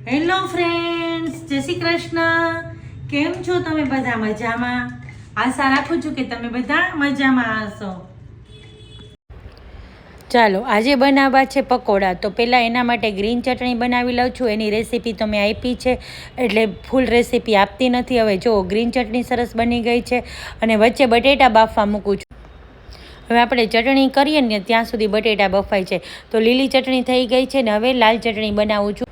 Hello friends, જય શ્રી કૃષ્ણ. કેમ છો તમે બધા? મજામાં? આશા રાખું છું કે તમે બધા મજામાં હશો. ચાલો આજે બનાવવા છે પકોડા. તો પહેલાં એના માટે ગ્રીન ચટણી બનાવી લઉં છું. એની રેસીપી તો મેં આપી છે એટલે ફૂલ રેસીપી આપતી નથી. હવે જો ગ્રીન ચટણી સરસ બની ગઈ છે અને વચ્ચે બટેટા બાફવા મૂકું છું. હવે આપણે ચટણી કરીએ ને ત્યાં સુધી બટેટા બફાય છે. તો લીલી ચટણી થઈ ગઈ છે ને હવે લાલ ચટણી બનાવું છું.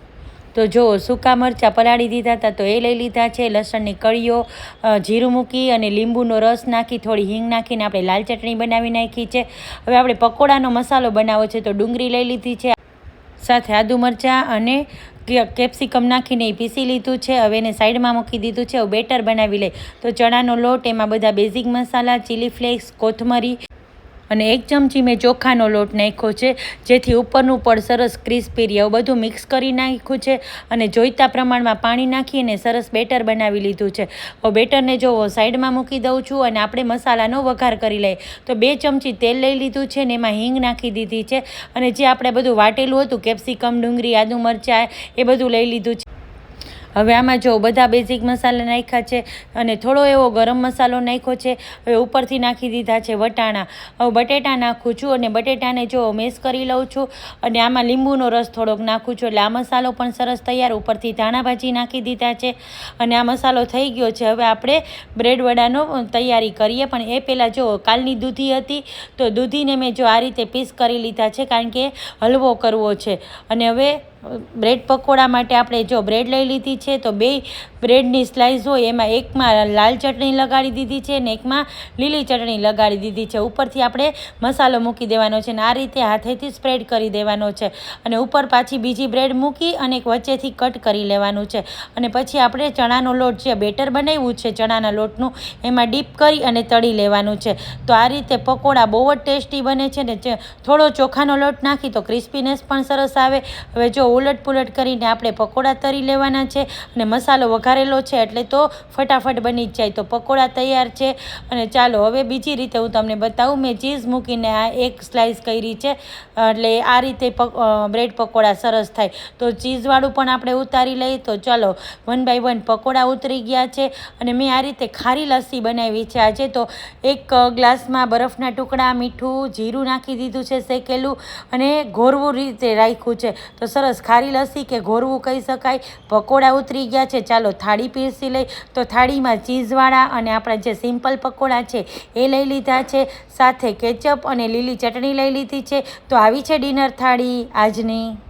તો જો સૂકા મરચાં પલાળી દીધા હતા તો એ લઈ લીધા છે. લસણની કળીઓ, જીરું મૂકી અને લીંબુનો રસ નાખી થોડી હિંગ નાખીને આપણે લાલ ચટણી બનાવી નાખી છે. હવે આપણે પકોડાનો મસાલો બનાવવો છે તો ડુંગળી લઈ લીધી છે, સાથે આદુ મરચાં અને કેપ્સિકમ નાખીને એ પીસી લીધું છે. હવે એને સાઈડમાં મૂકી દીધું છે. હવે બેટર બનાવી લે તો ચણાનો લોટ, એમાં બધા બેઝિક મસાલા, ચીલી ફ્લેક્સ, કોથમરી અને 1 ચમચી મેં ચોખાનો લોટ નાખ્યો છે જેથી ઉપરનું પડ સરસ ક્રિસ્પી રહે. એવું બધું મિક્સ કરી નાખ્યું છે અને જોઈતા પ્રમાણમાં પાણી નાખીને સરસ બેટર બનાવી લીધું છે. હવે બેટરને જો સાઈડમાં મૂકી દઉં છું અને આપણે મસાલાનો વઘાર કરી લઈએ. તો 2 ચમચી તેલ લઈ લીધું છે ને એમાં હિંગ નાખી દીધી છે અને જે આપણે બધું વાટેલું હતું કેપ્સિકમ, ડુંગળી, આદુ મરચાં એ બધું લઈ લીધું છે. હવે આમાં જો બધા બેઝિક મસાલા નાખ્યા છે અને થોડો એવો ગરમ મસાલો નાખ્યો છે. હવે ઉપરથી નાખી દીધા છે વટાણા. હવે બટેટા નાખું છું અને બટેટાને જો મેશ કરી લઉં છું અને આમાં લીંબુનો રસ થોડોક નાખું છું એટલે આ મસાલો પણ સરસ તૈયાર. ઉપરથી ધાણા ભાજી નાખી દીધા છે અને આ મસાલો થઈ ગયો છે. હવે આપણે બ્રેડ વડાનો તૈયારી કરીએ, પણ એ પહેલાં જો કાલની દૂધી હતી તો દૂધીને મેં જો આ રીતે પીસ કરી લીધા છે કારણ કે હલવો કરવો છે. અને હવે બ્રેડ પકોડા માટે આપણે જો બ્રેડ લઈ લીધી છે તો 2 બ્રેડની સ્લાઇસ હોય એમાં એકમાં લાલ ચટણી લગાડી દીધી છે ને એકમાં લીલી ચટણી લગાડી દીધી છે. ઉપરથી આપણે મસાલો મૂકી દેવાનો છે ને આ રીતે હાથેથી સ્પ્રેડ કરી દેવાનો છે અને ઉપર પાછી બીજી બ્રેડ મૂકી અને એક વચ્ચેથી કટ કરી લેવાનું છે. અને પછી આપણે ચણાનો લોટ જે બેટર બનાવ્યું છે ચણાના લોટનું એમાં ડીપ કરી અને તળી લેવાનું છે. તો આ રીતે પકોડા બહુ જ ટેસ્ટી બને છે ને થોડો ચોખાનો લોટ નાખી તો ક્રિસ્પીનેસ પણ સરસ આવે. હવે જો ઉલટ પુલટ કરીને આપણે પકોડા તળી લેવાના છે અને મસાલો વઘારેલો છે એટલે તો ફટાફટ બની જ જાય. તો પકોડા તૈયાર છે. અને ચાલો હવે બીજી રીતે હું તમને બતાવું. મેં ચીઝ મૂકીને આ એક સ્લાઇસ કરી છે એટલે આ રીતે બ્રેડ પકોડા સરસ થાય. તો ચીઝવાળું પણ આપણે ઉતારી લઈએ. તો ચાલો 1 બાય 1 પકોડા ઉતરી ગયા છે અને મેં આ રીતે ખારી લસ્સી બનાવી છે આજે. તો 1 ગ્લાસમાં બરફના ટુકડા, મીઠું, જીરું નાખી દીધું છે શેકેલું અને ઘોરવું રીતે રાખ્યું છે. તો સરસ ખારી લસ્સી કે ઘોરવું કહી શકાય. પકોડા ઉતરી ગયા છે. ચાલો થાળી પીરસી લઈ. તો થાળીમાં ચીઝવાળા અને આપણા જે સિમ્પલ પકોડા છે એ લઈ લીધા છે, સાથે કેચઅપ અને લીલી ચટણી લઈ લીધી છે. તો આવી છે ડિનર થાળી આજની.